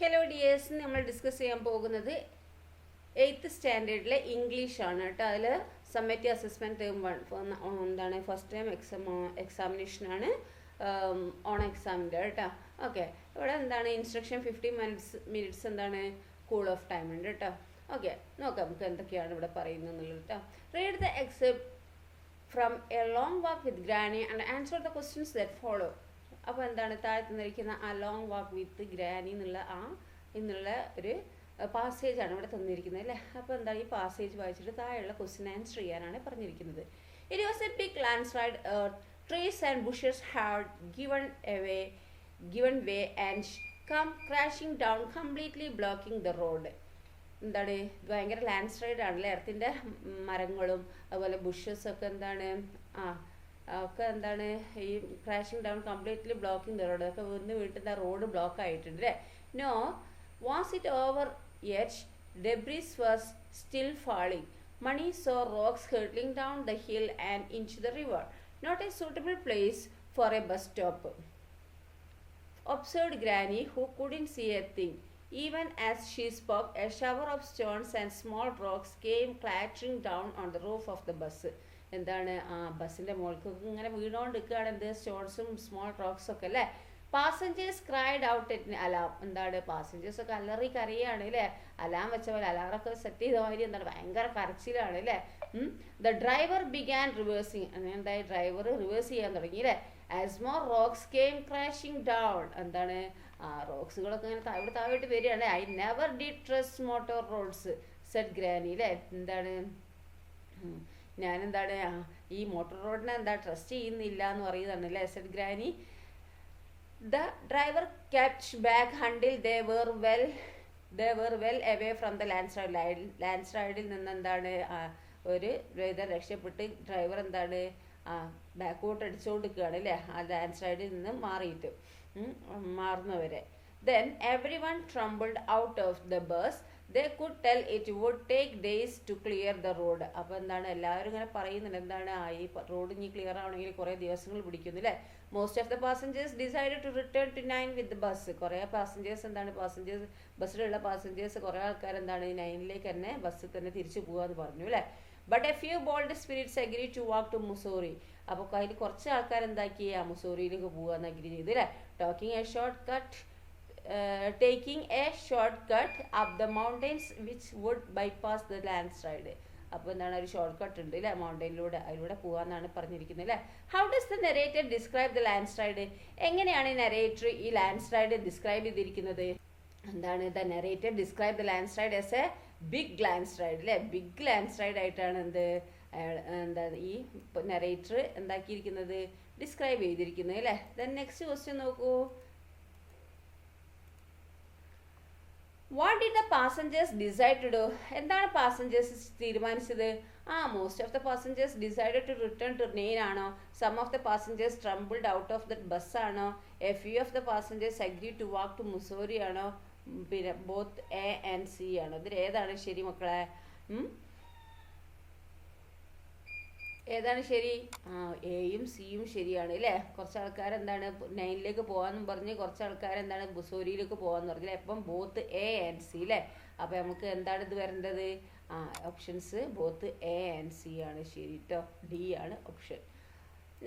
Hello dears, നമ്മൾ discuss ചെയ്യാൻ പോകുന്നത് 8th സ്റ്റാൻഡേർഡിലെ ഇംഗ്ലീഷാണ് കേട്ടോ. അതിൽ സമ്മേറ്റീവ് അസസ്മെൻറ്റ് ടേം 1 എന്താണ് ഫസ്റ്റ് ടൈം എക്സാമിനേഷനാണ്, ഓൺ എക്സാമിൻ്റെ കേട്ടോ. ഓക്കെ, ഇവിടെ എന്താണ് ഇൻസ്ട്രക്ഷൻ 50 മിനിറ്റ്സ് എന്താണ് കൂൾ ഓഫ് ടൈം ഉണ്ട് കേട്ടോ. ഓക്കെ, നോക്കാം നമുക്ക് എന്തൊക്കെയാണ് ഇവിടെ പറയുന്നത് എന്നുള്ളത് കേട്ടോ. Read the except from A long walk with granny and answer the questions that follow. അപ്പോൾ എന്താണ് താഴെ തന്നിരിക്കുന്ന ആ ലോങ് വാക്ക് വിത്ത് ഗ്രാനി എന്നുള്ള ഒരു പാസേജാണ് ഇവിടെ തന്നിരിക്കുന്നത് അല്ലേ. അപ്പോൾ എന്താണ് ഈ പാസേജ് വായിച്ചിട്ട് താഴെയുള്ള ക്വസ്റ്റ്യൻ ആൻസർ ചെയ്യാനാണ് പറഞ്ഞിരിക്കുന്നത്. It was a big landslide, trees and bushes had given way and come crashing down, completely blocking the road. എന്താണ് ഭയങ്കര ലാൻഡ് സ്ലൈഡ് ആണല്ലേ, എർത്തിൻ്റെ മരങ്ങളും അതുപോലെ ബുഷസൊക്കെ എന്താണ് ഒക്കെ എന്താണ് ഈ crashing down, completely blocking the road, ഒക്കെ വീട്ടിൻ്റെ റോഡ് ബ്ലോക്ക് ആയിട്ടുണ്ട് അല്ലേ. No was it over yet, debris was still falling, many so rocks hurtling down the hill and into the river, not a suitable place for a bus stop, observed Granny, who couldn't see a thing. Even as she spoke, a shower of stones and small rocks came clattering down on the roof of the bus. എന്താണ് ബസ്സിൻ്റെ മുകൾക്ക് ഇങ്ങനെ വീണുകൊണ്ടിരിക്കുകയാണ് എന്ത് സ്റ്റോൺസും small റോക്സും ഒക്കെ അല്ലേ. Passengers cried out at alarm. എന്താണ് പാസഞ്ചേഴ്സൊക്കെ അലറി കരയാണ് അല്ലേ, അലാം വെച്ച പോലെ അലാറൊക്കെ സെറ്റ് ചെയ്ത മാതിരി എന്താണ് ഭയങ്കര കരച്ചിലാണ് അല്ലേ. The driver began reversing. എന്തായി ഡ്രൈവർ റിവേഴ്സ് ചെയ്യാൻ തുടങ്ങി അല്ലേ. As more rocks came crashing down. എന്താണ് റോക്സുകളൊക്കെ ഇങ്ങനെ ഇവിടെ താഴോട്ട് വരികയാണ്. I never did trust motor roads said granny അല്ലേ. എന്താണ് ഞാനെന്താണ് ഈ മോട്ടോർ റോഡിനെ എന്താ ട്രസ്റ്റ് ചെയ്യുന്നില്ല എന്ന് പറയുന്നതാണ് അല്ലേ said granny. The driver kept back until they were well away from the land സ്ലൈഡിൽ നിന്ന് എന്താണ് ഒരു രക്ഷപ്പെട്ട് ഡ്രൈവർ എന്താണ് ബാക്കോട്ട് അടിച്ചുകൊണ്ട് നിൽക്കുകയാണ് അല്ലേ, ആ ലാൻഡ് സ്ലൈഡിൽ നിന്ന് മാറുന്നവരെ. Then everyone trembled out of the bus. They could tell it would take days to clear the road. അപ്പോൾ എന്താണ് എല്ലാവരും ഇങ്ങനെ പറയുന്നുണ്ട് എന്താണ് ഈ റോഡ് ഇനി ക്ലിയർ ആവണമെങ്കിൽ കുറേ ദിവസങ്ങൾ പിടിക്കുന്നു അല്ലേ. Most of the passengers decided to return to 9 with bus. കുറേ ബസ്സിലുള്ള പാസഞ്ചേഴ്സ് കുറേ ആൾക്കാർ എന്താണ് 9ലേക്ക് തന്നെ ബസ്സിൽ തന്നെ തിരിച്ചു പോകാമെന്ന് പറഞ്ഞു അല്ലേ. But a few bold spirits agree to walk to Mussoorie. അപ്പോൾ അതിൽ കുറച്ച് ആൾക്കാർ എന്താക്കി മുസോറിയിലേക്ക് പോകാമെന്ന് അഗ്രി ചെയ്തു അല്ലേ. Taking a shortcut up the mountains which would bypass the landslide. അപ്പോൾ എന്താണ് ഒരു ഷോർട്ട് കട്ട് ഉണ്ട് അല്ലേ അതിലൂടെ പോകാമെന്നാണ് പറഞ്ഞിരിക്കുന്നത് അല്ലേ. How does the narrator describe the landslide. എങ്ങനെയാണ് നെറേറ്റർ ഈ ലാൻഡ് സ്ലൈഡ് ഡിസ്ക്രൈബ് ചെയ്തിരിക്കുന്നത്. എന്താണ് the narrator describe the landslide as a big landslide അല്ലേ. ബിഗ് ലാൻഡ് സ്ലൈഡ് ആയിട്ടാണ് എന്താണ് ഈ നെറേറ്റർ എന്താക്കിയിരിക്കുന്നത് ഡിസ്ക്രൈബ് ചെയ്തിരിക്കുന്നത് അല്ലേ. ദെൻ നെക്സ്റ്റ് ക്വസ്റ്റ്യൻ നോക്കൂ. What did the passengers decide to do. എന്താണ് പാസഞ്ചേഴ്സ് തീരുമാനിച്ചത്. Most of the passengers decided to return to Nain ആണോ. Some of the passengers tumbled out of the bus ആണോ. A few of the passengers agree to walk to Mussoorie ആണോ. പിന്നെ both A and C ആണോ. ഇതിൽ ഏതാണ് ശരി മക്കളെ. ഏതാണ് ശരി. എയും സിയും ശരിയാണ് അല്ലേ. കുറച്ച് ആൾക്കാർ എന്താണ് 9ലേക്ക് പോകാമെന്നും പറഞ്ഞ് കുറച്ച് ആൾക്കാർ എന്താണ് മുസോറിയിലേക്ക് പോകാമെന്ന് പറഞ്ഞില്ലേ. അപ്പം ബോത്ത് എ ആൻഡ് സി അല്ലേ. അപ്പോൾ നമുക്ക് എന്താണ് ഇത് വരേണ്ടത്. Options both A and C ആണ് ശരി കേട്ടോ. ഡി ആണ് ഓപ്ഷൻ.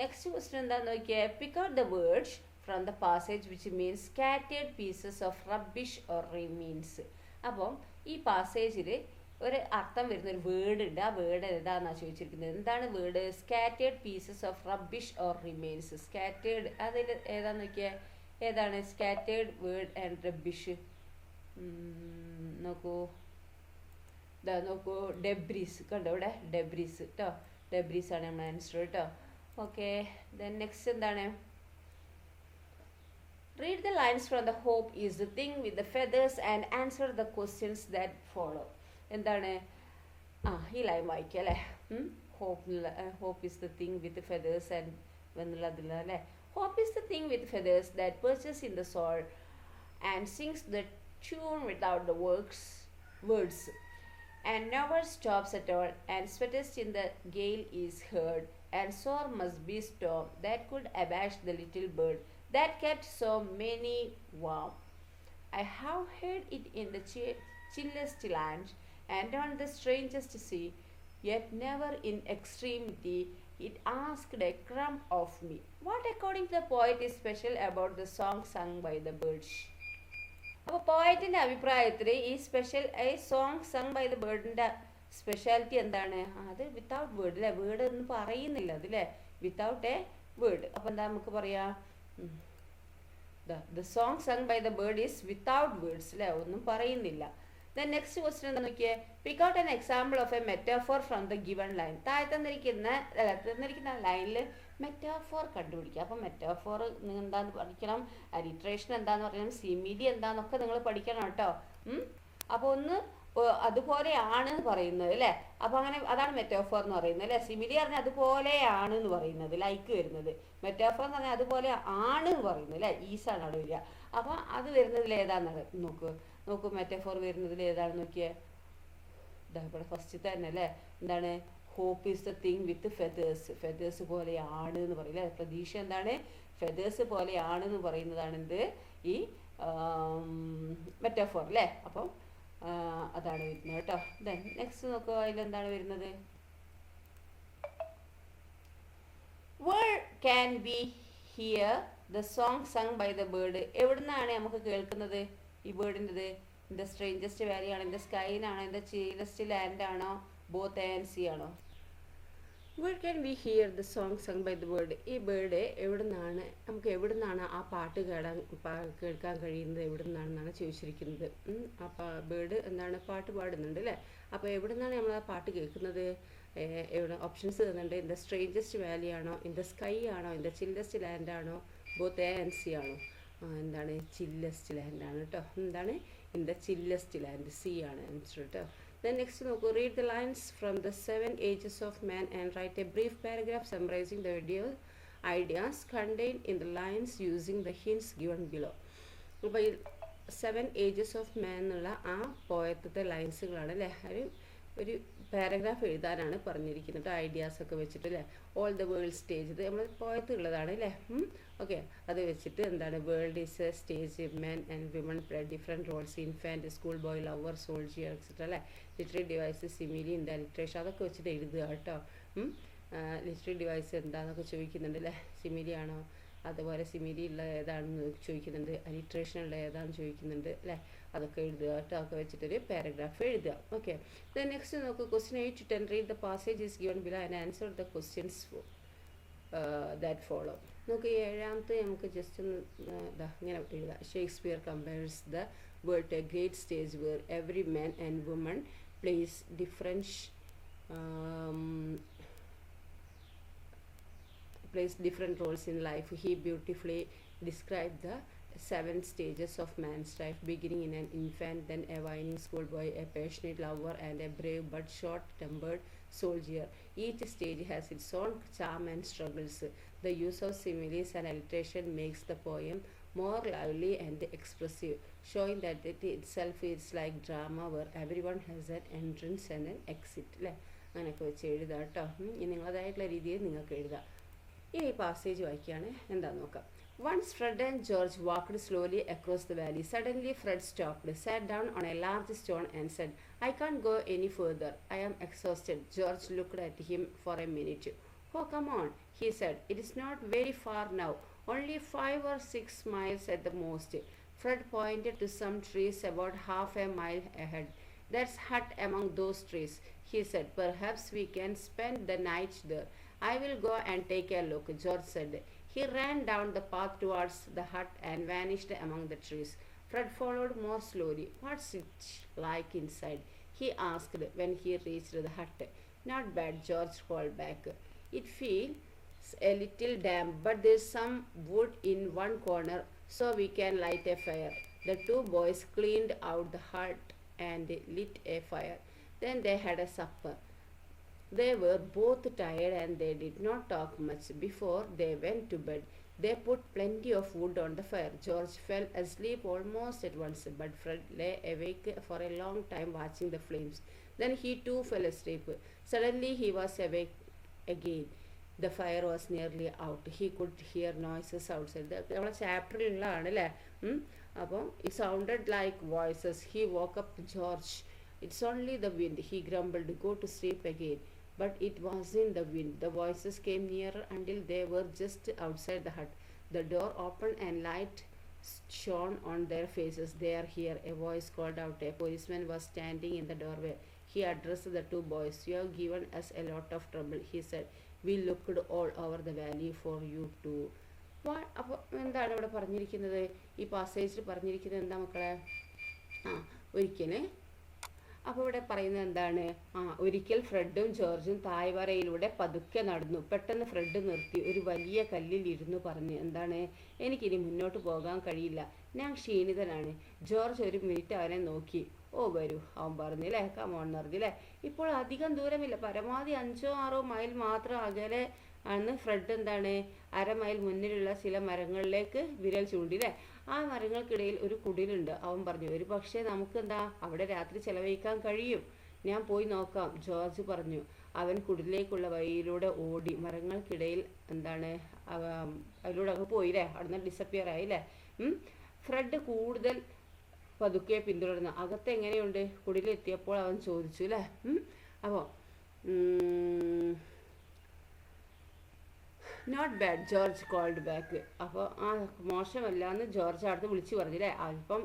നെക്സ്റ്റ് ക്വസ്റ്റ്യൻ എന്താണെന്ന് നോക്കിയാൽ pick out the words from the passage which means scattered pieces of rubbish or റിമീൻസ്. അപ്പം ഈ പാസേജിൽ ഒരു അർത്ഥം വരുന്ന ഒരു വേർഡ് ഉണ്ട്. ആ വേർഡ് ഏതാണെന്നാണ് ചോദിച്ചിരിക്കുന്നത്. എന്താണ് word. Scattered pieces of rubbish or remains. Scattered അതിൽ ഏതാന്ന് നോക്കിയാൽ ഏതാണ് സ്കാറ്റേഡ് വേർഡ് ആൻഡ് റബ്ബിഷ്. നോക്കൂ ഡെബ്രീസ് കണ്ടോ ഇവിടെ ഡെബ്രീസ് കേട്ടോ. ഡെബ്രീസ് ആണ് നമ്മുടെ ആൻസർ കേട്ടോ. ഓക്കെ, ദെൻ നെക്സ്റ്റ് എന്താണ്. Read the lines from the hope is the thing with the feathers and answer the questions that follow. എന്താണ് ഈ ലൈൻ വായിക്കുക അല്ലേ. Hope is the thing with feathers and എന്നുള്ളതില്ല അല്ലേ. Hope is the thing with feathers that perches in the soul and sings the tune without the words and never stops at all, and sweetest in the gale is heard, and sore must be storm that could abash the little bird that kept so many warm. I have heard it in the chillest land and on the strangest sea, yet never in extremity it asked a crumb of me. What, according to the poet, is special about the song sung by the birds? അപ്പോൾ പോയറ്റിൻ്റെ അഭിപ്രായത്തിൽ ഈ special ഈ song sung by the ബേർഡിൻ്റെ speciality എന്താണ്? അത് without word അല്ലേ, word ഒന്നും പറയുന്നില്ല അതില്ലേ, വിത്തൗട്ട് എ വേർഡ്. അപ്പോൾ എന്താ നമുക്ക് പറയാം, the song sung by the bird is without words അല്ലേ, ഒന്നും പറയുന്നില്ല. Then next question എന്താ നോക്കിയേ, pick out an example of a metaphor from the given line. തന്നിരിക്കുന്ന ലൈനിൽ മെറ്റാഫോർ കണ്ടുപിടിക്കുക. അപ്പം മെറ്റാഫോർ നിങ്ങൾ എന്താന്ന് പഠിക്കണം, അലിട്രേഷൻ എന്താന്ന് പറയണം, സിമിലി എന്താന്നൊക്കെ നിങ്ങൾ പഠിക്കണം കേട്ടോ. അപ്പോൾ ഒന്ന് അതുപോലെയാണ് പറയുന്നത് അല്ലേ, അപ്പോൾ അങ്ങനെ അതാണ് മെറ്റാഫോർ എന്ന് പറയുന്നത് അല്ലേ. സിമിലി പറഞ്ഞാൽ അതുപോലെയാണ് എന്ന് പറയുന്നത്, ലൈക്ക് വരുന്നത്. മെറ്റാഫോർ എന്ന് പറഞ്ഞാൽ അതുപോലെ ആണ് എന്ന് പറയുന്നത് അല്ലേ, ഈസാണ് അവിടെ വരിക. അപ്പോൾ അത് വരുന്നതിൽ ഏതാണെന്ന് നോക്കൂ മെറ്റാഫോർ വരുന്നതിൽ ഏതാണെന്ന് നോക്കിയേ. ഇവിടെ ഫസ്റ്റ് തന്നെ അല്ലേ, എന്താണ്, hope is the thing with feathers പോലെയാണ് എന്ന് പറയും അല്ലേ. പ്രതീക്ഷ എന്താണ്, ഫെദേഴ്സ് പോലെയാണെന്ന് പറയുന്നതാണ് എന്ത്, ഈ മെറ്റാഫോർ അല്ലേ. അപ്പം അതാണ് വരുന്നത് കേട്ടോ. ദെൻ നെക്സ്റ്റ് നോക്കുക, അതിലെന്താണ് വരുന്നത്, where can be hear the song sung by the bird. എവിടുന്നാണ് നമുക്ക് കേൾക്കുന്നത് ഈ ബേർഡിൻ്റെത്? ഇൻ ദ സ്ട്രേഞ്ചസ്റ്റ് വാലി ആണോ, ഇൻ ദ സ്കൈയിലാണോ, ഇൻ ദ ചില്ലസ്റ്റ് ലാൻഡ് ആണോ, ബോത്ത് എ ആൻഡ് സി ആണോ? Where can we hear the song sung by the bird. ഈ ബേർഡ് നമുക്ക് എവിടുന്നാണ് ആ പാട്ട് കേൾക്കാൻ കഴിയുന്നത്, എവിടുന്നാണെന്നാണ് ചോദിച്ചിരിക്കുന്നത്. ആ ബേർഡ് എന്താണ്, പാട്ട് പാടുന്നുണ്ട് അല്ലേ. അപ്പോൾ എവിടുന്നാണ് നമ്മൾ ആ പാട്ട് കേൾക്കുന്നത്? എവിടെ ഓപ്ഷൻസ് തരുന്നുണ്ട്. ഇൻ ദ സ്ട്രേഞ്ചസ്റ്റ് വാലി ആണോ, ഇൻ ദ സ്കൈ ആണോ, ഇൻ ദ ചില്ലസ്റ്റ് ലാൻഡ് ആണോ, ബോത്ത് എ ആൻഡ് സി ആണോ? എന്താണ്, ചില്ലസ്റ്റ് ലാൻഡ് ആണ് കേട്ടോ. എന്താണ്, in the chilliest land, C ആണ് ആൻസർ കേട്ടോ. Then next നോക്കൂ, read the lines from the 7 ages of man and write a brief paragraph summarizing the ideas contained in the lines using the hints given below. അപ്പോൾ ഈ 7 ages of man എന്നുള്ള ആ പോയത്തെ ലൈൻസുകളാണ് അല്ലേ. ഒരു paragraph എഴുതാനാണ് പറഞ്ഞിരിക്കുന്നത്, ideas ഒക്കെ വെച്ചിട്ട് അല്ലേ. ഓൾ ദ വേൾഡ് സ്റ്റേജ്, ഇത് നമ്മൾ പോയത്ത് ഉള്ളതാണ് അല്ലേ. ഓക്കെ, അത് വെച്ചിട്ട് എന്താണ്, world is a stage, men and women play different roles, infant, schoolboy, lover, soldier etcetera അല്ലേ. Literary device, simile, in the alliteration, അതൊക്കെ വെച്ചിട്ട് എഴുതുക കേട്ടോ. ലിറ്റററി ഡിവൈസ് എന്താണെന്നൊക്കെ ചോദിക്കുന്നുണ്ട് അല്ലേ. സിമിലി ആണോ, അതുപോലെ സിമിലി ഉള്ള ഏതാണെന്ന് ചോദിക്കുന്നുണ്ട്, അലിട്രേഷൻ ഉള്ള ഏതാണെന്ന് ചോദിക്കുന്നുണ്ട് അല്ലേ. അതൊക്കെ എഴുതുക കേട്ടോ, ഒക്കെ വെച്ചിട്ടൊരു പാരഗ്രാഫ് എഴുതുക. ഓക്കെ, ദെൻ നെക്സ്റ്റ് നോക്കുക, question 8 to 10 read the passage is given below and answer the questions that follow. നമുക്ക് ഏഴാമത്തെ നമുക്ക് ജസ്റ്റ് ഒന്ന് ഇങ്ങനെ എഴുതാം. Shakespeare compares the world to a great stage where every man and woman plays different roles in life. He beautifully described the 7 stages of man's life, beginning in an infant, then a whining schoolboy, a passionate lover, and a brave but short-tempered soldier. Each stage has its own charm and struggles. The use of similes and alliteration makes the poem more lively and expressive, showing that it itself is like drama where everyone has an entrance and an exit. അല്ലേ, അങ്ങനെയൊക്കെ വെച്ച് എഴുതാം കേട്ടോ. ഇനി നിങ്ങളതായിട്ടുള്ള രീതിയിൽ നിങ്ങൾക്ക് എഴുതാം. ഇനി ഈ പാസേജ് വായിക്കുകയാണ്, എന്താണെന്ന് നോക്കാം. Once Fred and George walked slowly across the valley. Suddenly Fred stopped, sat down on a large stone and said, I can't go any further. I am exhausted. George looked at him for a minute. Oh, come on, he said. It is not very far now. Only 5 or 6 miles at the most. Fred pointed to some trees about half a mile ahead. That's hut among those trees, he said. Perhaps we can spend the night there. I will go and take a look, George said. He ran down the path towards the hut and vanished among the trees. Fred followed more slowly. What's it like inside? He asked when he reached the hut. Not bad, George called back. It feels a little damp, but there's some wood in one corner, so we can light a fire. The 2 boys cleaned out the hut and lit a fire. Then they had a supper. They were both tired and they did not talk much before they went to bed. They put plenty of wood on the fire. George fell asleep almost at once, but Fred lay awake for a long time watching the flames. Then he too fell asleep. Suddenly he was awake again. The fire was nearly out. He could hear noises outside. നമ്മളെ ചാപ്റ്ററിലുള്ളതാണ് അല്ലേ. അപ്പം it sounded like voices. He woke up George. It's only the wind, he grumbled. Go to sleep again. But it wasn't the wind. The voices came nearer until they were just outside the hut. The door opened and light shone on their faces. They are here, a voice called out. A policeman was standing in the doorway. He addressed the two boys. You have given us a lot of trouble, he said. We looked all over the valley for you too. അപ്പോൾ എന്താണ് ഇവിടെ പറഞ്ഞിരിക്കുന്നത്? ഈ പാസേജിൽ പറഞ്ഞിരിക്കുന്നത് എന്താ മക്കളെ? ഒരിക്കൽ അപ്പോൾ ഇവിടെ പറയുന്നത് എന്താണ്? ഒരിക്കൽ ഫ്രെഡും ജോർജും തായ്വരയിലൂടെ പതുക്കെ നടന്നു. പെട്ടെന്ന് ഫ്രെഡ് നിർത്തി ഒരു വലിയ കല്ലിൽ ഇരുന്നു പറഞ്ഞു, എന്താണ്? എനിക്കിനി മുന്നോട്ട് പോകാൻ കഴിയില്ല, ഞാൻ ക്ഷീണിതനാണ്. ജോർജ് ഒരു മിനിറ്റ് അവനെ നോക്കി. ഓ വരൂ, അവൻ പറഞ്ഞില്ലേ, കമോൺ പറഞ്ഞില്ലേ. ഇപ്പോൾ അധികം ദൂരമില്ല, പരമാവധി 5-6 മൈൽ മാത്രം അകലെ ആണ്. ഫ്രെഡ് എന്താണ്? 1/2 മൈൽ മുന്നിലുള്ള ചില മരങ്ങളിലേക്ക് വിരൽ ചൂണ്ടില്ലേ. ആ മരങ്ങൾക്കിടയിൽ ഒരു കുടിലുണ്ട്. അവൻ പറഞ്ഞു, ഒരു പക്ഷേ നമുക്ക് എന്താ അവിടെ രാത്രി ചെലവഴിക്കാൻ കഴിയും, ഞാൻ പോയി നോക്കാം, ജോർജ് പറഞ്ഞു. അവൻ കുടിലേക്കുള്ള വഴിയിലൂടെ ഓടി. മരങ്ങൾക്കിടയിൽ എന്താണ് അതിലൂടെ അങ്ങ് പോയില്ലേ, അവിടുന്ന് ഡിസപ്പിയർ ആയില്ലേ. ഫ്രെഡ് കൂടുതൽ പതുക്കെ പിന്തുടർന്നു. അകത്ത് എങ്ങനെയുണ്ട്? കുടിലെത്തിയപ്പോൾ അവൻ ചോദിച്ചു അല്ലേ. അപ്പോൾ not bad, George called back. അപ്പോൾ മോശമല്ല എന്ന് ജോർജ് അടുത്ത് വിളിച്ചു പറഞ്ഞില്ലേ. അല്പം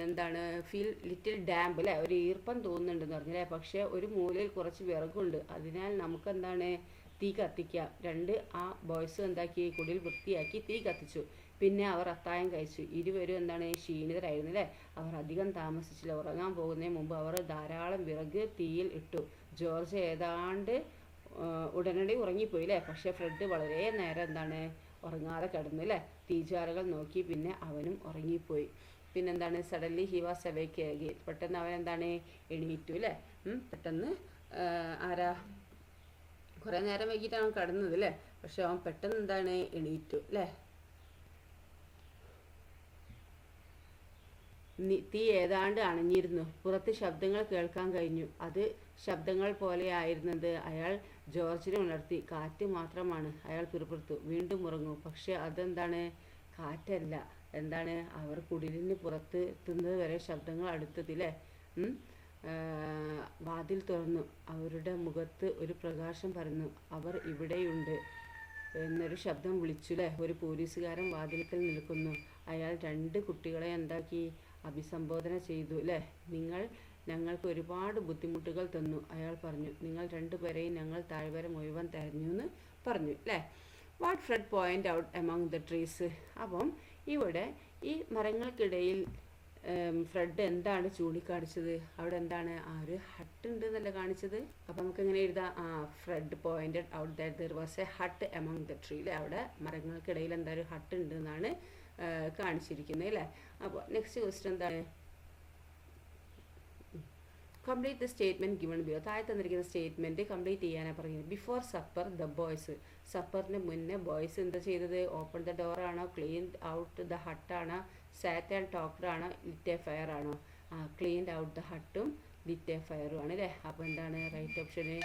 എന്താണ് ഫീൽ ലിറ്റിൽ ഡാമ്പ് അല്ലേ, ഒരു ഈർപ്പം തോന്നുന്നുണ്ടെന്ന് പറഞ്ഞില്ലേ. പക്ഷേ ഒരു മൂലയിൽ കുറച്ച് വിറകുണ്ട്, അതിനാൽ നമുക്കെന്താണ് തീ കത്തിക്കാം. ആ ബോയ്സ് എന്താക്കി? കുടിൽ വൃത്തിയാക്കി തീ കത്തിച്ചു. പിന്നെ അവർ അത്താഴം കഴിച്ചു. ഇരുവരും എന്താണ് ക്ഷീണിതരായിരുന്നു അല്ലേ. അവർ അധികം താമസിച്ചില്ല. ഉറങ്ങാൻ പോകുന്നതിന് മുമ്പ് അവർ ധാരാളം വിറക് തീയിൽ ഇട്ടു. ജോർജ് ഏതാണ്ട് ഉടനടി ഉറങ്ങിപ്പോയി അല്ലേ. പക്ഷേ ഫ്രെഡ് വളരെ നേരം എന്താണ് ഉറങ്ങാതെ കിടന്നു അല്ലേ. തീജ്വാലകൾ നോക്കി. പിന്നെ അവനും ഉറങ്ങിപ്പോയി. പിന്നെന്താണ് സഡൻലി ഹി വാസ് അവേക്ക് അഗെയിൻ. പെട്ടെന്ന് അവൻ എന്താണ് എണീറ്റു അല്ലേ. പെട്ടെന്ന് കുറേ നേരം വൈകിട്ടാണ് കിടന്നത് അല്ലേ. പക്ഷെ അവൻ പെട്ടെന്ന് എന്താണ് എണീറ്റു അല്ലേ. തീ ഏതാണ്ട് അണഞ്ഞിരുന്നു. പുറത്ത് ശബ്ദങ്ങൾ കേൾക്കാൻ കഴിഞ്ഞു. അത് ശബ്ദങ്ങൾ പോലെയായിരുന്നത്. അയാൾ ജോർജിനെ ഉണർത്തി. കാറ്റ് മാത്രമാണ്, അയാൾ പിറുപിറുത്തു. വീണ്ടും ഉറങ്ങൂ. പക്ഷെ അതെന്താണ്? കാറ്റല്ല. എന്താണ്? അവർ കുടിലിന് പുറത്ത് എത്തുന്നത് വരെ ശബ്ദങ്ങൾ അടുത്തതില്ലേ. വാതിൽ തുറന്നു. അവരുടെ മുഖത്ത് ഒരു പ്രകാശം പരന്നു. അവർ ഇവിടെയുണ്ട് എന്നൊരു ശബ്ദം വിളിച്ചുല്ലേ. ഒരു പോലീസുകാരൻ വാതിൽക്കൽ നിൽക്കുന്നു. അയാൾ 2 കുട്ടികളെ എന്താക്കി? അഭിസംബോധന ചെയ്തു അല്ലേ. നിങ്ങൾ ഞങ്ങൾക്ക് ഒരുപാട് ബുദ്ധിമുട്ടുകൾ തന്നു, അയാൾ പറഞ്ഞു. നിങ്ങൾ 2 പേരെയും ഞങ്ങൾ താഴ്വര മുഴുവൻ തെരഞ്ഞു എന്ന് പറഞ്ഞു അല്ലേ. What Fred point out among the trees. അപ്പം ഇവിടെ ഈ മരങ്ങൾക്കിടയിൽ ഫ്രെഡ് എന്താണ് ചൂണ്ടിക്കാണിച്ചത്? അവിടെ എന്താണ്? ഒരു ഹട്ട് ഉണ്ട് എന്നല്ല കാണിച്ചത്. അപ്പം നമുക്ക് എങ്ങനെ എഴുതാം? Fred pointed out that there was A hut among the tree അല്ലേ. അവിടെ മരങ്ങൾക്കിടയിൽ എന്താ ഒരു ഹട്ട് ഉണ്ട് എന്നാണ് കാണിച്ചിരിക്കുന്നത് അല്ലേ. അപ്പോൾ നെക്സ്റ്റ് ക്വസ്റ്റ്യൻ എന്താണ്? Complete the statement given below. താഴെ തന്നിരിക്കുന്ന സ്റ്റേറ്റ്മെൻറ്റ് കംപ്ലീറ്റ് ചെയ്യാനാണ് പറയുന്നത്. Before supper the boys. സപ്പറിന് മുന്നേ ബോയ്സ് എന്താ ചെയ്തത്? ഓപ്പൺ ദ ഡോർ ആണോ, ക്ലീൻഡ് ഔട്ട് ദ ഹട്ടാണോ, സാറ്റ് ആൻഡ് ടോക്ക്ഡ് ആണോ, ലിറ്റ് എ ഫയർ ആണോ? ക്ലീൻഡ് ഔട്ട് ദ ഹട്ടും ലിറ്റ് എ ഫയറും ആണ് അല്ലേ. അപ്പോൾ എന്താണ് റൈറ്റ് ഓപ്ഷന്?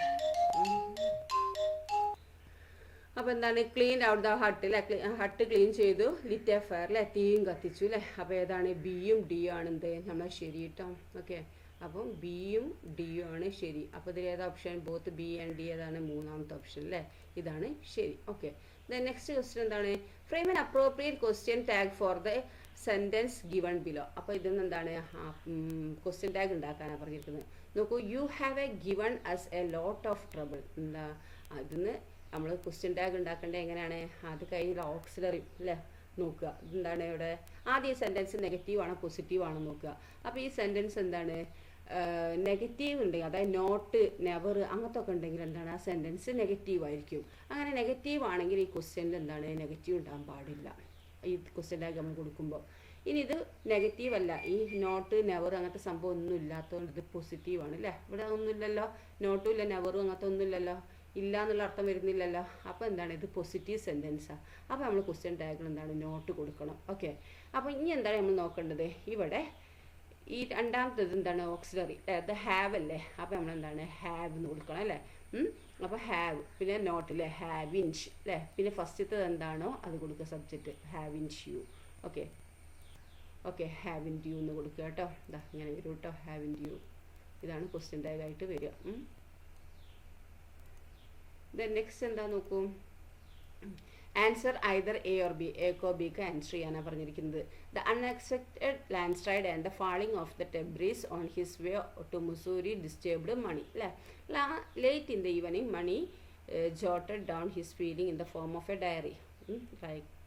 അപ്പോൾ എന്താണ്? ക്ലീൻ ഔട്ട് ദ ഹട്ട് അല്ലേ. ഹട്ട് ക്ലീൻ ചെയ്തു. ലിറ്റ് എ ഫയർ അല്ലേ, തീയും കത്തിച്ചു അല്ലേ. അപ്പോൾ ഏതാണ്? ബിയും ഡിയും ആണ് എന്ത് നമ്മൾ ശരി കേട്ടോ. ഓക്കെ, അപ്പം ബിയും ഡിയും ആണ് ശരി. അപ്പോൾ ഇതിൽ ഏതാ option? Both B and D ഏതാണ്? 3ാമത്തെ ഓപ്ഷൻ അല്ലേ. ഇതാണ് ശരി. ഓക്കെ, ദെൻ നെക്സ്റ്റ് ക്വസ്റ്റ്യൻ എന്താണ്? Frame an appropriate question tag for the sentence given below. അപ്പോൾ ഇതൊന്നും എന്താണ്? ക്വസ്റ്റ്യൻ ടാഗ് ഉണ്ടാക്കാനാണ് പറഞ്ഞിരിക്കുന്നത്. നോക്കൂ, you have a given us a lot of trouble. എന്താ അതിന്ന് നമ്മൾ ക്വസ്റ്റ്യൻ ടാഗ് ഉണ്ടാക്കേണ്ടത് എങ്ങനെയാണ്? അത് കഴിഞ്ഞ ഓക്സിലറി അല്ലേ നോക്കുക. എന്താണ് ഇവിടെ? ആദ്യം ഈ സെൻറ്റൻസ് നെഗറ്റീവ് ആണോ പോസിറ്റീവ് ആണോ നോക്കുക. അപ്പോൾ ഈ സെൻറ്റൻസ് എന്താണ്? നെഗറ്റീവ് ഉണ്ടെങ്കിൽ, അതായത് നോട്ട്, നെവർ അങ്ങനത്തെ ഒക്കെ ഉണ്ടെങ്കിൽ എന്താണ്? ആ സെൻറ്റൻസ് നെഗറ്റീവ് ആയിരിക്കും. അങ്ങനെ നെഗറ്റീവ് ആണെങ്കിൽ ഈ ക്വസ്റ്റ്യനിൽ എന്താണ്? നെഗറ്റീവ് ഉണ്ടാകാൻ പാടില്ല ഈ ക്വസ്റ്റ്യൻ ടാഗ് നമ്മൾ കൊടുക്കുമ്പോൾ. ഇനി ഇത് നെഗറ്റീവ് അല്ല, ഈ നോട്ട്, നെവർ അങ്ങനത്തെ സംഭവം ഒന്നും ഇല്ലാത്തതുകൊണ്ട് ഇത് പോസിറ്റീവാണ് അല്ലേ. ഇവിടെ ഒന്നുമില്ലല്ലോ, നോട്ടും ഇല്ല, നെവറും അങ്ങനത്തെ ഒന്നുമില്ലല്ലോ, ഇല്ല എന്നുള്ള അർത്ഥം വരുന്നില്ലല്ലോ. അപ്പോൾ എന്താണ്? ഇത് പോസിറ്റീവ് സെൻറ്റൻസാണ്. അപ്പോൾ നമ്മൾ ക്വസ്റ്റ്യൻ ടാഗിൽ എന്താണ്? നോട്ട് കൊടുക്കണം. ഓക്കെ, അപ്പോൾ ഇനി എന്താണ് നമ്മൾ നോക്കേണ്ടത്? ഇവിടെ ഈ രണ്ടാമത്തേത് എന്താണ്? ഓക്സിലറി അത് ഹാവ് അല്ലേ. അപ്പോൾ നമ്മളെന്താണ്? ഹാവ് എന്ന് കൊടുക്കണം അല്ലേ. അപ്പോൾ ഹാവ്, പിന്നെ നോട്ട് അല്ലേ, ഹാവ് ഇൻഷ് അല്ലേ. പിന്നെ ഫസ്റ്റത്തെ എന്താണോ അത് കൊടുക്കുക subject, have haven't. You okay, haven't you എന്ന് കൊടുക്കുക കേട്ടോ. ഇതാ ഇങ്ങനെ വരും കേട്ടോ, ഹാവിൻറ്റ് യു. ഇതാണ് ക്വസ്റ്റ്യൻ ടാഗായിട്ട് വരിക. ദെൻ നെക്സ്റ്റ് എന്താ നോക്കൂ, answer either A or B. എക്കോ ബിക്ക് ആൻസർ ചെയ്യാനാണ് പറഞ്ഞിരിക്കുന്നത്. The unexpected landslide and the falling of the debris on his way to Mussoorie disturbed Mani. അല്ലേ, late in the evening Mani jotted down his feeling in the form of a diary.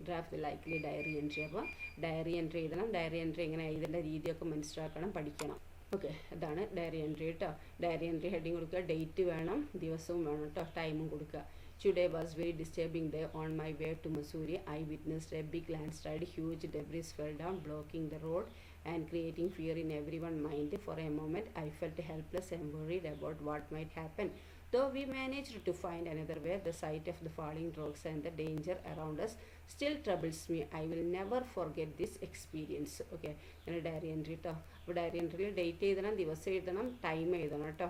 Draft the likely diary entry. അപ്പോൾ diary entry എഴുതണം. Diary entry എങ്ങനെ എഴുതേണ്ട രീതിയൊക്കെ മനസ്സിലാക്കണം, പഠിക്കണം. Okay, അതാണ് diary entry കേട്ടോ. ഡയറി എൻട്രി ഹെഡിങ് കൊടുക്കുക, ഡേറ്റ് വേണം, ദിവസവും വേണം കേട്ടോ, ടൈമും കൊടുക്കുക. Today was very disturbing day. On my way to Mussoorie, I witnessed a big landslide. Huge debris fell down, blocking the road and creating fear in everyone's mind. For a moment, I felt helpless and worried about what might happen. Though we managed to find another way, the sight of the falling rocks and the danger around us still troubles me. I will never forget this experience. Okay, അങ്ങനെ diary entry കേട്ടോ. അപ്പോൾ diary എൻട്രിയിൽ date എഴുതണം, ദിവസം എഴുതണം, time എഴുതണം കേട്ടോ.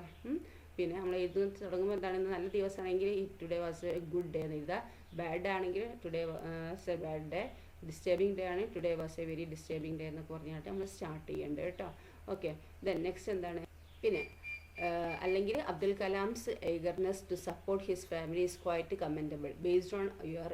പിന്നെ നമ്മൾ എഴുതുന്ന തുടങ്ങുമ്പോൾ എന്താണെന്ന്, നല്ല ദിവസമാണെങ്കിൽ today was a good day എന്ന് എഴുതുക. ബാഡ് ആണെങ്കിൽ today was a bad day. Disturbing day ആണെങ്കിൽ today was a very disturbing day എന്നൊക്കെ പറഞ്ഞിട്ട് നമ്മൾ സ്റ്റാർട്ട് ചെയ്യേണ്ടത് കേട്ടോ. ഓക്കെ, ദെൻ നെക്സ്റ്റ് എന്താണ്, പിന്നെ അല്ലെങ്കിൽ Abdul Kalam's eagerness to support his family is quite commendable. Based on your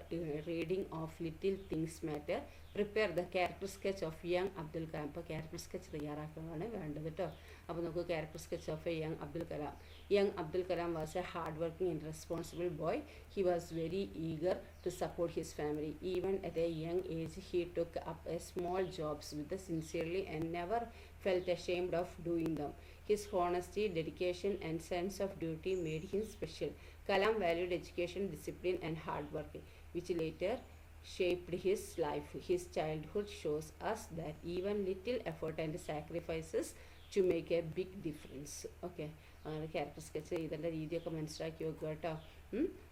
reading of Little Things Matter, prepare the character sketch of young Abdul Kalam. അപ്പോൾ character sketch തയ്യാറാക്കാനാണ് വേണ്ടത് കേട്ടോ. അപ്പോൾ നമുക്ക് character sketch of A young Abdul Kalam. Young Abdul Kalam was a hard-working and responsible boy. He was very eager to support his family. Even at a young age, he took up a small jobs with sincerely and never felt ashamed of doing them. His honesty, dedication, and sense of duty made him special. Kalam valued education, discipline, and hard work, which later shaped his life. His childhood shows us that even little effort and sacrifices to make a big difference. Okay, character sketch ചെയ്തേണ്ട രീതിയൊക്കെ മനസ്സിലാക്കി വെക്കുക കേട്ടോ.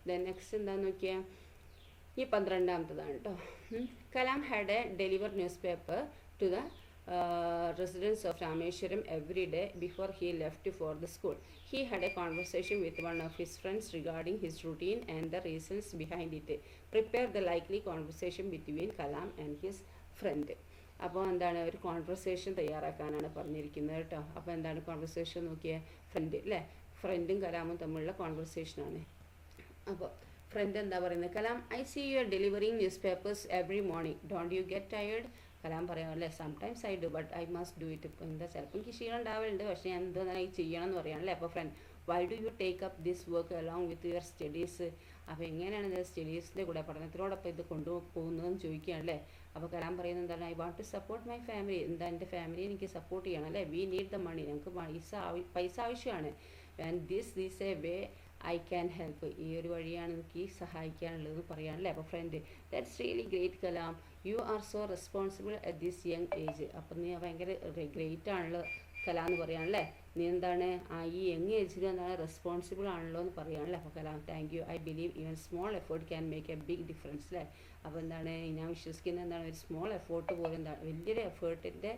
Then next എന്താണെന്ന് നോക്കിയാൽ ഈ 12ാമത്തതാണ് കേട്ടോ. Kalam had A deliver news paper two the residents of Rameshwaram every day before he left for the school. He had a conversation with one of his friends regarding his routine and the reasons behind it. Prepare the likely conversation between Kalam and his friend. അപ്പോൾ എന്താണ്, ഒരു conversation തയ്യാറാക്കാനാണ് പറഞ്ഞിരിക്കുന്നത് കേട്ടോ. അപ്പോൾ എന്താണ് conversation നോക്കിയാൽ, front അല്ലേ, ഫ്രണ്ടും കലാമും തമ്മിലുള്ള കോൺവെർസേഷനാണ്. അപ്പോൾ ഫ്രണ്ട് എന്താ പറയുന്നത്, Kalam I see you are delivering newspapers every morning, don't you get tired. Kalam പറയാമല്ലേ, sometimes I do but I must do it. ഇപ്പോൾ എന്താ, ചിലപ്പോൾ എനിക്ക് ക്ഷീണം ഉണ്ടാവലുണ്ട്, പക്ഷേ ഞാൻ എന്താ ചെയ്യണം എന്ന് പറയാമല്ലേ. അപ്പോൾ friend, why do you take up this work along with your studies. അപ്പോൾ എങ്ങനെയാണ് ഇത് സ്റ്റഡീസിൻ്റെ കൂടെ, പഠനത്തിനോടൊപ്പം ഇത് കൊണ്ടുപോകുന്നതെന്ന് ചോദിക്കുകയാണല്ലേ. അപ്പോൾ കലാം പറയുന്നത് എന്താണ്, I want to support my family. എന്താ, എൻ്റെ ഫാമിലിയെ എനിക്ക് സപ്പോർട്ട് ചെയ്യണം അല്ലേ. വി നീഡ് ദ മണി, ഞങ്ങൾക്ക് പൈസ ആവശ്യമാണ്. And this is a way I can help. ഈ ഒരു വഴിയാണ് എനിക്ക് സഹായിക്കാനുള്ളതെന്ന് പറയാനല്ലേ. അപ്പോൾ friend, that's really great Kalam, you are so responsible at this young age. അപ്പം നീ ഭയങ്കര ഗ്രേറ്റ് ആണല്ലോ കലാം എന്ന് പറയാനല്ലേ. നീ എന്താണ്, ഈ യങ് ഏജിൽ എന്താണ് റെസ്പോൺസിബിൾ ആണല്ലോ എന്ന് പറയാനല്ലേ. അപ്പോൾ Kalam, thank you, I believe even small effort can make a big difference അല്ലേ. അപ്പോൾ എന്താണ്, ഞാൻ വിശ്വസിക്കുന്നത് എന്താണ്, ഒരു സ്മോൾ എഫേർട്ട് പോലും എന്താണ്, വലിയൊരു എഫേർട്ടിൻ്റെ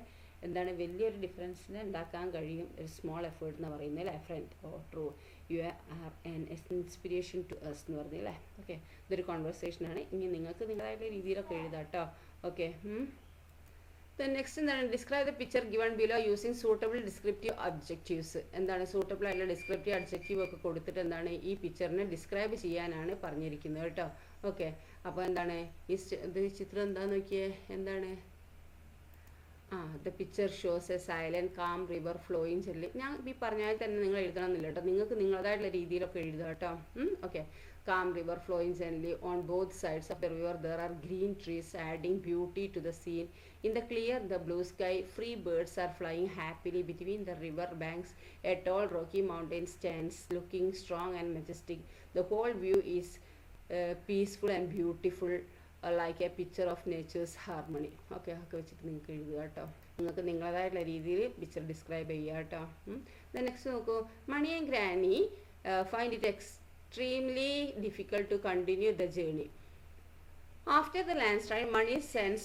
എന്താണ്, വലിയൊരു ഡിഫറൻസിനെ ഉണ്ടാക്കാൻ കഴിയും ഒരു സ്മോൾ എഫേർട്ട് എന്ന് പറയുന്നത് അല്ലേ. Friend, oh true, you are an inspiration to us എന്ന് പറഞ്ഞല്ലേ. ഓക്കെ, ഇതൊരു കോൺവെർസേഷനാണ്. ഇനി നിങ്ങൾക്ക് നിങ്ങളായിട്ടുള്ള രീതിയിലൊക്കെ എഴുതാം കേട്ടോ. ഓക്കെ, നെക്സ്റ്റ് എന്താണ്, describe the picture given below using suitable descriptive objectives. എന്താണ്, സൂട്ടബിൾ ആയിട്ടുള്ള ഡിസ്ക്രിപ്റ്റീവ് അബ്ജക്റ്റീവ് ഒക്കെ കൊടുത്തിട്ട് എന്താണ് ഈ പിക്ചറിനെ ഡിസ്ക്രൈബ് ചെയ്യാനാണ് പറഞ്ഞിരിക്കുന്നത് കേട്ടോ. ഓക്കെ, അപ്പോൾ എന്താണ് ഈ ചിത്രം എന്താണെന്ന് നോക്കിയേ, എന്താണ്, the picture shows A silent calm river flowing ചെല്ലി. ഞാൻ ഈ പറഞ്ഞാൽ തന്നെ നിങ്ങൾ എഴുതണമെന്നില്ല കേട്ടോ, നിങ്ങൾക്ക് നിങ്ങളുടേതായിട്ടുള്ള രീതിയിലൊക്കെ എഴുതുക കേട്ടോ. Okay, calm river flowing gently on both sides of the river. There are green trees adding beauty to the scene. In the clear, the blue sky, free birds are flying happily between the river banks. A tall rocky mountain stands, looking strong and majestic. The whole view is peaceful and beautiful, like a picture of nature's harmony. Okay, ഒക്കെ വെച്ചിട്ട് നിങ്ങൾക്ക് എഴുതുക കേട്ടോ. നിങ്ങൾക്ക് നിങ്ങളതായിട്ടുള്ള രീതിയിൽ picture describe ചെയ്യുക കേട്ടോ. Next നോക്കൂ, Mani and granny find it extremely difficult to continue the journey. After the landslide, Mani sends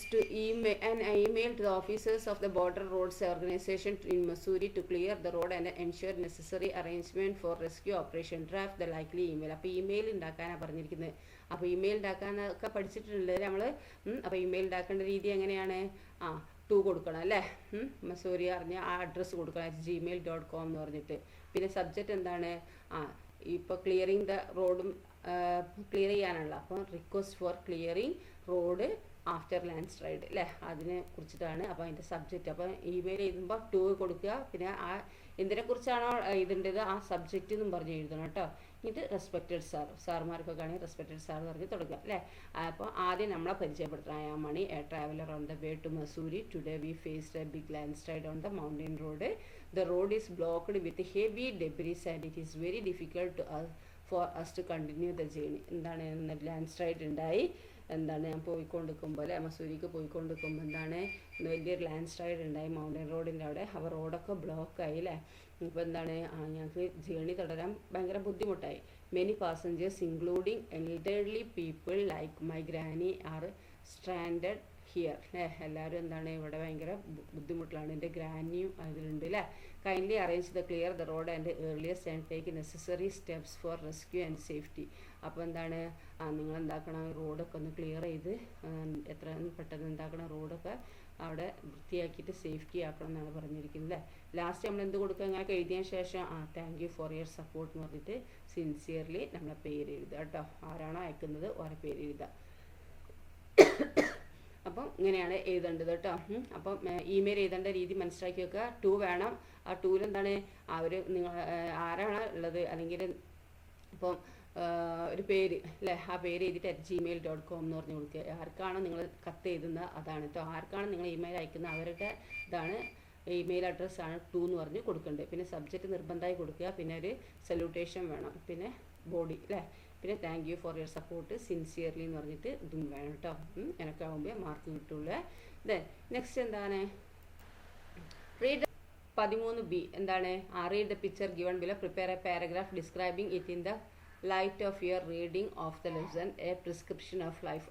an email to the officers of the Border Roads Organization in Mussoorie to clear the road and ensure necessary arrangement for rescue operation. Draft the likely email. അപ്പോൾ email ഉണ്ടാക്കാനാണ് പറഞ്ഞിരിക്കുന്നത്. അപ്പോൾ email ഉണ്ടാക്കാനൊക്കെ പഠിച്ചിട്ടുള്ളത് നമ്മൾ. അപ്പോൾ email ഉണ്ടാക്കേണ്ട രീതി എങ്ങനെയാണ്, 2 കൊടുക്കണം അല്ലേ. മസൂരി അറിഞ്ഞ ആ അഡ്രസ്സ് കൊടുക്കണം gmail.com എന്ന് പറഞ്ഞിട്ട്. പിന്നെ സബ്ജക്റ്റ് എന്താണ്, ഇപ്പോൾ ക്ലിയറിങ് ദ റോഡും ക്ലിയർ ചെയ്യാനുള്ള, അപ്പോൾ request for clearing road after land slide അല്ലേ, അതിനെ കുറിച്ചിട്ടാണ്. അപ്പോൾ അതിൻ്റെ സബ്ജക്റ്റ്, അപ്പോൾ ഇമെയിൽ എഴുതുമ്പോൾ 2 കൊടുക്കുക, പിന്നെ ആ എന്തിനെക്കുറിച്ചാണോ എഴുതേണ്ടത് ആ സബ്ജക്റ്റ് എന്നും പറഞ്ഞ് എഴുതണം കേട്ടോ. എന്നിട്ട് റെസ്പെക്റ്റഡ് സാർമാർക്കൊക്കെ ആണെങ്കിൽ റെസ്പെക്റ്റഡ് സാർ പറഞ്ഞ് തുടങ്ങുക അല്ലേ. അപ്പോൾ ആദ്യം നമ്മളെ പരിചയപ്പെടുത്തണം. I am Mani, a traveller on the way to Mussoorie. Today we faced a big landslide on the mountain road. The road is blocked with heavy debris and it is very difficult for us to continue the journey. എന്താണ്, landslide ഉണ്ടായി, എന്താണ് ഞാൻ പോയിക്കൊണ്ടിരിക്കുമ്പോൾ അല്ലേ, മസൂരിക്ക് പോയിക്കൊണ്ടിരിക്കുമ്പോൾ എന്താണ് വലിയൊരു land slide ഉണ്ടായി mountain റോഡിൻ്റെ അവിടെ. അപ്പോൾ റോഡൊക്കെ ബ്ലോക്കായി അല്ലേ. ഇപ്പോൾ എന്താണ്, ഞങ്ങൾക്ക് ജേണി തുടരാൻ ഭയങ്കര ബുദ്ധിമുട്ടായി. Many passengers including elderly people like my granny are stranded here അല്ലേ. എല്ലാവരും എന്താണ് ഇവിടെ ഭയങ്കര ബുദ്ധിമുട്ടിലാണ്. എൻ്റെ ഗ്രാനിയും അതിലുണ്ട് അല്ലേ. Kindly arrange the clear the road and earliest and take necessary steps four rescue and safety. അപ്പോൾ എന്താണ്, നിങ്ങൾ എന്താക്കണം, റോഡൊക്കെ ഒന്ന് ക്ലിയർ ചെയ്ത് എത്രയും പെട്ടെന്ന് എന്താക്കണം, റോഡൊക്കെ അവിടെ വൃത്തിയാക്കിയിട്ട് സേഫ്റ്റി ആക്കണം എന്നാണ് പറഞ്ഞിരിക്കുന്നത് അല്ലേ. ലാസ്റ്റ് നമ്മൾ എന്ത് കൊടുക്കുക, അങ്ങനെ എഴുതിയതിന് ശേഷം thank you for your support എന്ന് പറഞ്ഞിട്ട് സിൻസിയർലി നമ്മളെ പേര് എഴുതുക കേട്ടോ. ആരാണോ അയക്കുന്നത് ഓരോ പേര് എഴുതുക. അപ്പം ഇങ്ങനെയാണ് എഴുതേണ്ടത് കേട്ടോ. അപ്പം ഇമെയിൽ എഴുതേണ്ട രീതി മനസ്സിലാക്കി വെക്കുക. 2 വേണം. ആ 2ൽ എന്താണ്, അവർ നിങ്ങൾ ആരാണ് ഉള്ളത്, അല്ലെങ്കിൽ ഇപ്പം ഒരു പേര് അല്ലേ, ആ പേര് എഴുതിയിട്ട് gmail.com എന്ന് പറഞ്ഞ് കൊടുക്കുക. ആർക്കാണ് നിങ്ങൾ കത്ത് എഴുതുന്നത് അതാണ് കേട്ടോ. ആർക്കാണ് നിങ്ങൾ ഇമെയിൽ അയക്കുന്നത് അവരുടെ ഇതാണ് ഇമെയിൽ അഡ്രസ്സാണ് 2 എന്ന് പറഞ്ഞ് കൊടുക്കേണ്ടത്. പിന്നെ സബ്ജക്റ്റ് നിർബന്ധമായി കൊടുക്കുക. പിന്നെ ഒരു സല്യൂട്ടേഷൻ വേണം. പിന്നെ ബോഡി അല്ലേ. പിന്നെ thank you for your support sincerely എന്ന് പറഞ്ഞിട്ട് ഇതും വേണം കേട്ടോ. എനിക്ക് ആകുമ്പോൾ മാർക്ക് കിട്ടുള്ളൂ. ദെൻ നെക്സ്റ്റ് എന്താണ്, റീഡ് 13B എന്താണ്, read the picture given below, prepare A paragraph describing it in the light of your reading of the lesson A prescription of life.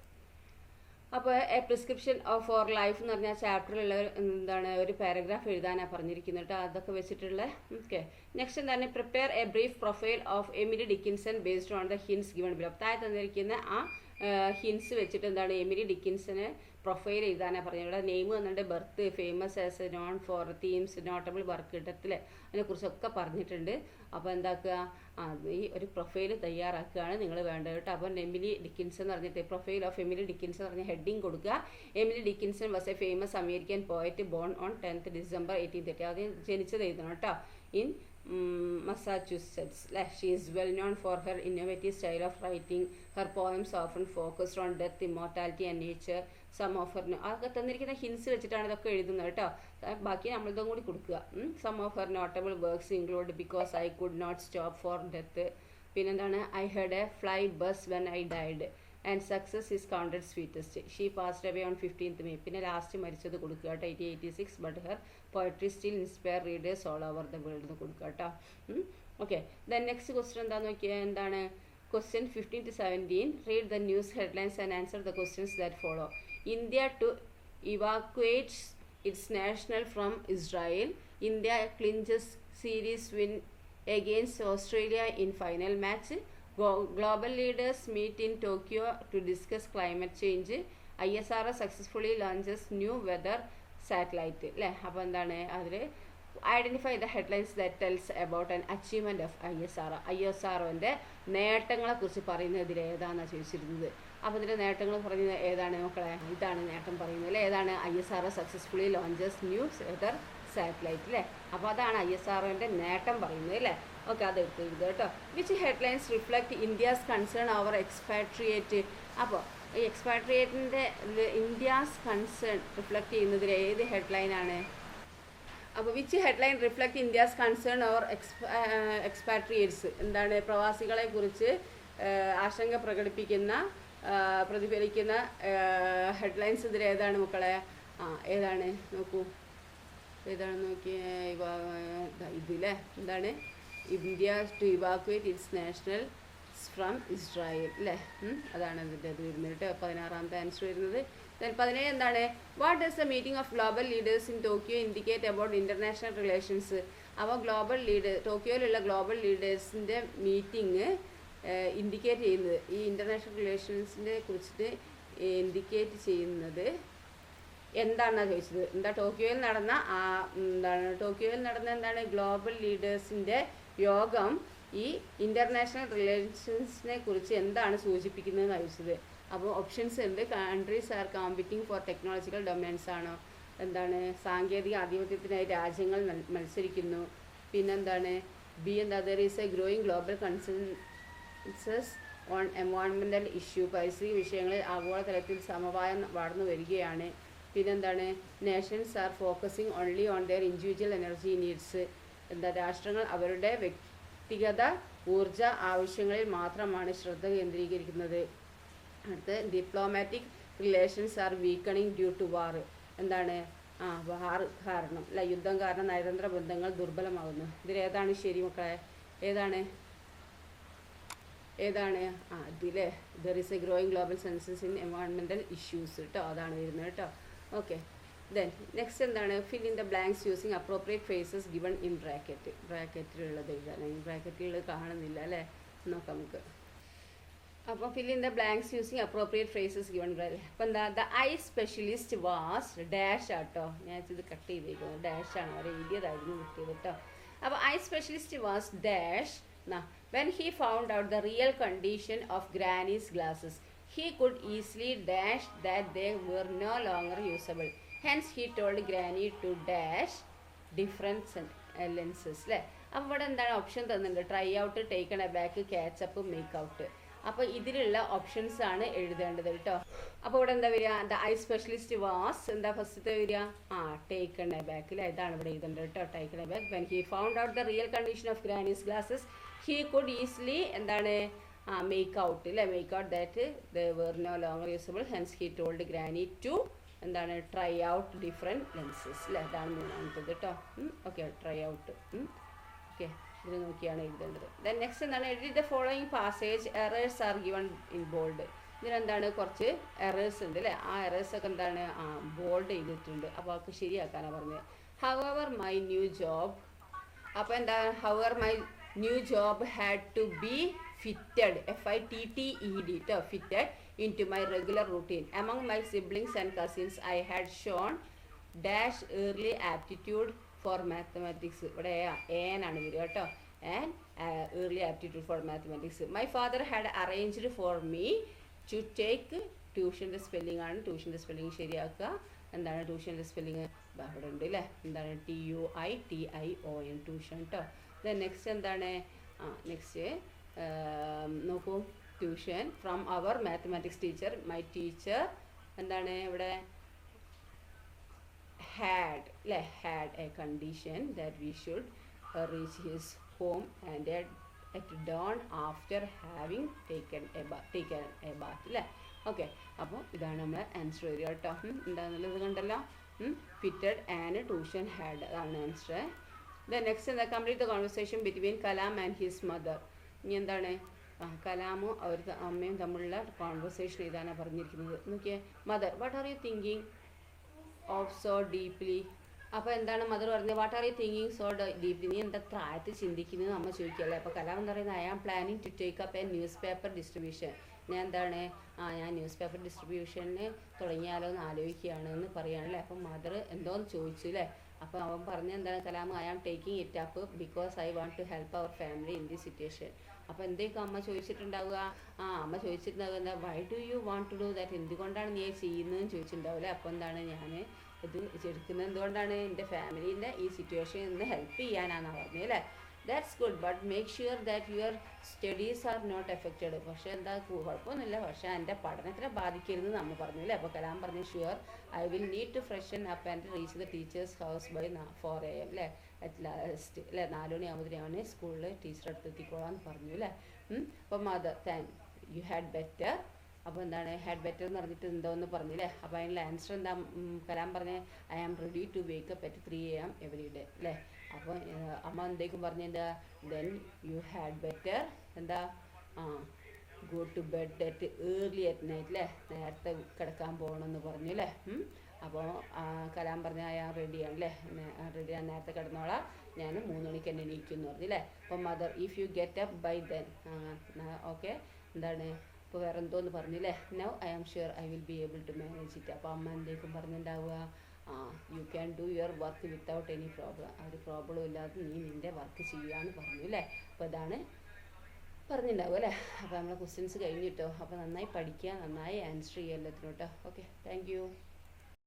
അപ്പോൾ എ പ്രിസ്ക്രിപ്ഷൻ ഫോർ ലൈഫ് എന്ന് പറഞ്ഞാൽ ചാപ്റ്ററിലുള്ള എന്താണ് ഒരു paragraph എഴുതാനാണ് പറഞ്ഞിരിക്കുന്നത് കേട്ടോ. അതൊക്കെ വെച്ചിട്ടുള്ള ഓക്കെ. നെക്സ്റ്റ് എന്താണ്, prepare a brief profile of Emily Dickinson based on the hints given below. താഴെ തന്നിരിക്കുന്ന ആ ഹിൻസ് വെച്ചിട്ട് എന്താണ് എമിലി ഡിക്കിൻസനെ പ്രൊഫൈൽ എഴുതാനാണ് പറഞ്ഞത്. ഇവിടെ നെയിം വന്നിട്ട് birth, famous as known for themes, notable work ഇടത്തിൽ അതിനെക്കുറിച്ചൊക്കെ പറഞ്ഞിട്ടുണ്ട്. അപ്പോൾ എന്താക്കുക, ഈ ഒരു പ്രൊഫൈൽ തയ്യാറാക്കുകയാണ് നിങ്ങൾ വേണ്ടത് കേട്ടോ. അപ്പോൾ എമിലി ഡിക്കിൻസൺ എന്ന് പറഞ്ഞിട്ട് പ്രൊഫൈൽ ഓഫ് എമിലി ഡിക്കിൻസൺ എന്ന് പറഞ്ഞ ഹെഡിങ് കൊടുക്കുക. Emily Dickinson was a famous American poet born on 10th December 1830. അത് ജനിച്ചത് എഴുതണം കേട്ടോ. In Massachusetts. She is well known for her innovative style of writing. Her poems often focused on death, immortality and nature. Some of her അതൊക്കെ തന്നിരിക്കുന്ന hints വെച്ചിട്ടാണ് ഇതൊക്കെ എഴുതുന്നത് കേട്ടോ. ബാക്കി നമ്മളിതും കൂടി കൊടുക്കുക. Some of her notable works include Because I Could Not Stop for Death. പിന്നെന്താണ്, I Heard a Fly Buzz When I Died. And Success is Counted Sweetest. She passed away on 15th May. പിന്നെ last മരിച്ചത് കൊടുക്കുക കേട്ടോ, 1886. But her poetry still inspire readers all over the world എന്ന് കൊടുക്കുക കേട്ടോ. Okay. Then next question എന്താന്ന് നോക്കിയാൽ എന്താണ്, question 15 to 17. Read the news headlines and answer the questions that follow. India to evacuate its national from Israel. India clinches series win against Australia in final match. Global leaders meet in Tokyo to discuss climate change. ISRO successfully launches new weather satellite അല്ലേ. അപ്പോൾ എന്താണ് അതിൽ identify the headlines that tells about an achievement of ISROൻ്റെ നേട്ടങ്ങളെക്കുറിച്ച് പറയുന്നത് ഇതിൽ ഏതാണെന്നാണ് ചോദിച്ചിരുന്നത്. അപ്പോൾ ഇതിൻ്റെ നേട്ടങ്ങൾ പറയുന്നത് ഏതാണ് മക്കളെ, ഇതാണ് നേട്ടം പറയുന്നത് അല്ലേ. ഏതാണ്, ISRO successfully launches new weather satellite അല്ലേ. അപ്പോൾ അതാണ് ISROൻ്റെ നേട്ടം പറയുന്നത് അല്ലേ. ഓക്കെ, അത് എടുത്ത് കേട്ടോ. Which headlines reflect India's concern over expatriate. അപ്പോൾ ഈ എക്സ്പാട്രിയേറ്റിൻ്റെ ഇന്ത്യാസ് കൺസേൺ റിഫ്ലക്ട് ചെയ്യുന്നതിൽ ഏത് ഹെഡ്ലൈനാണ്. അപ്പോൾ which headline reflect India's concern over expatriates, എന്താണ് പ്രവാസികളെ കുറിച്ച് ആശങ്ക പ്രതിഫലിക്കുന്ന ഹെഡ്ലൈൻസ് ഇതിൽ ഏതാണ് മക്കളെ, ഏതാണ് നോക്കൂ, ഏതാണെന്ന് നോക്കിയേ, ഇതില്ലേ എന്താണ്, India to evacuate its national from Israel അല്ലേ. അതാണ് ഇതിൻ്റെ അത് വരുന്നത് കേട്ടോ. 16ാമത്തെ ആൻസർ വരുന്നത്. 17 എന്താണ്, what does the meeting of global leaders in Tokyo indicate about international relations. അപ്പോൾ ടോക്കിയോയിലുള്ള ഗ്ലോബൽ ലീഡേഴ്സിൻ്റെ മീറ്റിംഗ് ഇൻഡിക്കേറ്റ് ചെയ്യുന്നത്, ഈ ഇൻ്റർനാഷണൽ റിലേഷൻസിനെ കുറിച്ചിട്ട് ഇൻഡിക്കേറ്റ് ചെയ്യുന്നത് എന്താണെന്നാണ് ചോദിച്ചത്. ടോക്കിയോയിൽ നടന്ന എന്താണ് ഗ്ലോബൽ ലീഡേഴ്സിൻ്റെ യോഗം ഈ ഇൻ്റർനാഷണൽ റിലേഷൻസിനെ കുറിച്ച് എന്താണ് സൂചിപ്പിക്കുന്നതെന്ന് ചോദിച്ചത്. അപ്പോൾ ഓപ്ഷൻസ് ഉണ്ട്. Countries are competing for technological domains ആണോ, എന്താണ് സാങ്കേതിക ആധിപത്യത്തിനായി രാജ്യങ്ങൾ മത്സരിക്കുന്നു, പിന്നെന്താണ് B there is a growing global consensus on environmental issue, പരിസ്ഥിതി വിഷയങ്ങളിൽ ആഗോളതലത്തിൽ സമവായം വളർന്നു വരികയാണ്, പിന്നെന്താണ് nations are focusing only on their individual energy needs, രാഷ്ട്രങ്ങൾ അവരുടെ വ്യക്തിഗത ഊർജ ആവശ്യങ്ങളിൽ മാത്രമാണ് ശ്രദ്ധ കേന്ദ്രീകരിക്കുന്നത്. അടുത്ത് diplomatic relations are weakening due to war, war കാരണം യുദ്ധം കാരണം നയതന്ത്ര ബന്ധങ്ങൾ ദുർബലമാകുന്നു. ഇതിലേതാണ് ശരി മക്കളെ? ഏതാണ് ഇതിലെ there is a growing global census in environmental issues കേട്ടോ, അതാണ് വരുന്നത് കേട്ടോ. ഓക്കെ, ദെൻ നെക്സ്റ്റ് എന്താണ്? Fill in the blanks using appropriate phrases given in ബ്രാക്കറ്റിലുള്ളത് എഴുതാൻ. ബ്രാക്കറ്റിലുള്ളത് കാണുന്നില്ല അല്ലേ, നോക്കാം നമുക്ക്. അപ്പോൾ fill in the blanks using appropriate phrases given. അപ്പോൾ the eye specialist was dash ആട്ടോ, ഞാൻ ഇത് കട്ട് ചെയ്തേക്കുന്നത് ഡാഷാണ്, അവർ എഴുതിയതായിരുന്നു കിട്ടിയത് കേട്ടോ. അപ്പോൾ I specialist was dash when he found out the real condition of Granny's glasses. He could easily dash that they were no longer usable. Hence he told Granny to dash different lenses. അല്ലേ? അപ്പോൾ ഇവിടെ എന്താണ് option തന്നിട്ടുണ്ട്? Try out, taken a back, ക്യാച്ചപ്പ്, make out. അപ്പോൾ ഇതിലുള്ള options ആണ് എഴുതേണ്ടത് കേട്ടോ. അപ്പോൾ ഇവിടെ എന്താ വരിക? ദ ഐ സ്പെഷ്യലിസ്റ്റ് വാസ് എന്താ ഫസ്റ്റത്തെ വരിക? ടേക്കൺ എ ബാക്ക് അല്ലേ, ഇതാണ് ഇവിടെ എഴുതേണ്ടത് കേട്ടോ. Taken a back. When he found out the real condition of granny's glasses he could easily എന്താണ് മേക്ക് ഔട്ട് അല്ലേ, make out that they were no longer usable. Hence he told granny to എന്താണ് try out different lenses അല്ലേ, അതാണ് മൂന്നാമത്തത് കേട്ടോ. Okay, try out. Okay, ഇത് നോക്കിയാണ് എഴുതേണ്ടത്. ദെൻ നെക്സ്റ്റ് എന്താണ്? എഴുതി the following passage errors are given in bold. ഇതിനെന്താണ് കുറച്ച് എറേഴ്സ് ഉണ്ട് അല്ലേ, ആ എറേഴ്സൊക്കെ എന്താണ് ബോൾഡ് ചെയ്തിട്ടുണ്ട്. അപ്പോൾ അവർക്ക് ശരിയാക്കാനാണ് പറഞ്ഞത്. ഹവർ മൈ ന്യൂ ജോബ്, അപ്പോൾ എന്താ our my new job had to be fitted, FITTED കേട്ടോ, fitted into my regular routine. Among my siblings and cousins, I had shown dash early aptitude for mathematics. ഇവിടെ ആണ് വരിക കേട്ടോ, and early aptitude for mathematics. My father had arranged for me to take ട്യൂഷൻ്റെ spelling ആണ്. ട്യൂഷൻ്റെ spelling ശരിയാക്കുക. എന്താണ് ട്യൂഷൻ്റെ spelling? അവിടെ ഉണ്ട് അല്ലേ, എന്താണ് TUITION ട്യൂഷൻ കേട്ടോ. ദെൻ നെക്സ്റ്റ് എന്താണ്? നെക്സ്റ്റ് നോക്കൂ, tuition from our mathematics teacher. My teacher എന്താണ് ഇവിടെ ഹാഡ് അല്ലേ, had a condition that we should reach his home and at dawn after having taken a bath അല്ലേ. ഓക്കെ, അപ്പോൾ ഇതാണ് നമ്മുടെ ആൻസർ വരിക കേട്ടോ. എന്താണെന്നുള്ളത് കണ്ടല്ലോ, ഫിറ്റഡ് ആൻഡ് ട്യൂഷൻ ഹാഡ്, അതാണ് ആൻസർ. ദെൻ നെക്സ്റ്റ് എന്താ? Complete the conversation between Kalam and his mother. ഇനി എന്താണ്? കലാമും അവർ അമ്മയും തമ്മിലുള്ള കോൺവെർസേഷൻ ഇതാണ് പറഞ്ഞിരിക്കുന്നത്. നോക്കിയേ, mother what are you thinking of so deeply. അപ്പോൾ എന്താണ് മദർ പറഞ്ഞത്? What are you thinking so deeply, നീ എന്താ പ്രായത്തിൽ ചിന്തിക്കുന്നത് അമ്മ ചോദിക്കുകയല്ലേ. അപ്പോൾ കലാം എന്ന് പറയുന്നത് I am planning to take up a newspaper distribution. ഞാൻ എന്താണ് ഞാൻ ന്യൂസ് പേപ്പർ ഡിസ്ട്രിബ്യൂഷന് തുടങ്ങിയാലോ എന്ന് ആലോചിക്കുകയാണ് എന്ന് പറയുകയാണല്ലേ. അപ്പം മദർ എന്തോന്ന് ചോദിച്ചു അല്ലേ. അപ്പോൾ അവൻ പറഞ്ഞ എന്താണ്? Kalam I am taking it up because I want to help our family in this situation. അപ്പോൾ എന്തൊക്കെ അമ്മ ചോദിച്ചിട്ടുണ്ടാവുക? അമ്മ ചോദിച്ചിട്ടുണ്ടാവുക എന്താ? Why do you want to do that, എന്തുകൊണ്ടാണ് നീ ചെയ്യുന്നതെന്ന് ചോദിച്ചിട്ടുണ്ടാവില്ലേ. അപ്പോൾ എന്താണ് ഞാൻ ഇത് എടുക്കുന്നത് എന്തുകൊണ്ടാണ്? എൻ്റെ ഫാമിലീൻ്റെ ഈ സിറ്റുവേഷനിൽ നിന്ന് ഹെൽപ്പ് ചെയ്യാനാണെന്നാണ് പറഞ്ഞത് അല്ലേ. That's good but make sure that your studies are not affected. പക്ഷേ എന്താ കുഴപ്പമൊന്നുമില്ല, പക്ഷേ എൻ്റെ പഠനത്തിനെ ബാധിക്കരുതെന്ന് നമ്മൾ പറഞ്ഞു അല്ലേ. അപ്പോൾ കലാം പറഞ്ഞു sure I will need to freshen up and reach the teacher's house by 4 AM അല്ലേ, അറ്റ് ലാസ്റ്റ് അല്ലേ. 4 മണിയാകുമ്പോഴത്തേനാണ് സ്കൂളിൽ ടീച്ചറെ അടുത്ത് എത്തിക്കോളാന്ന് പറഞ്ഞു അല്ലേ. അപ്പോൾ മദർ യു ഹാഡ് ബെറ്റർ. അപ്പോൾ എന്താണ് ഹാഡ് ബെറ്റർ എന്ന് പറഞ്ഞിട്ട് എന്തോന്ന് പറഞ്ഞില്ലേ. അപ്പോൾ അതിനുള്ള ആൻസർ എന്താ? കലാം പറഞ്ഞ I am ready to wake up at 3 AM every day അല്ലേ. അപ്പോൾ അമ്മ എന്തേക്കും പറഞ്ഞെന്താ? ദെൻ യു ഹാഡ് ബെറ്റർ എന്താ go to bed at early at night അല്ലേ, നേരത്തെ കിടക്കാൻ പോകണമെന്ന് പറഞ്ഞു അല്ലേ. അപ്പോൾ കലാം പറഞ്ഞ ഞാൻ റെഡിയാണ് അല്ലേ, റെഡിയാണ്, നേരത്തെ കിടന്നോളാം, ഞാൻ 3 മണിക്ക് തന്നെ എണീക്കുമെന്ന് പറഞ്ഞു അല്ലേ. അപ്പോൾ mother if you get up by then okay എന്താണ് ഇപ്പോൾ വേറെ എന്തോന്ന് പറഞ്ഞില്ലേ, now I am sure I will be able to manage it. അപ്പോൾ അമ്മ എന്തേക്കും പറഞ്ഞിട്ടുണ്ടാവുക, you can do your work without any problem, ആ ഒരു പ്രോബ്ലം ഇല്ലാതെ നീ നിൻ്റെ വർക്ക് ചെയ്യാമെന്ന് പറഞ്ഞു അല്ലേ. അപ്പോൾ ഇതാണ് പറഞ്ഞിട്ടുണ്ടാവും അല്ലേ. അപ്പോൾ നമ്മളെ ക്വസ്റ്റ്യൻസ് കഴിഞ്ഞിട്ടോ. അപ്പോൾ നന്നായി പഠിക്കുക, നന്നായി ആൻസർ ചെയ്യുക എല്ലാത്തിനും കേട്ടോ. Okay, thank you.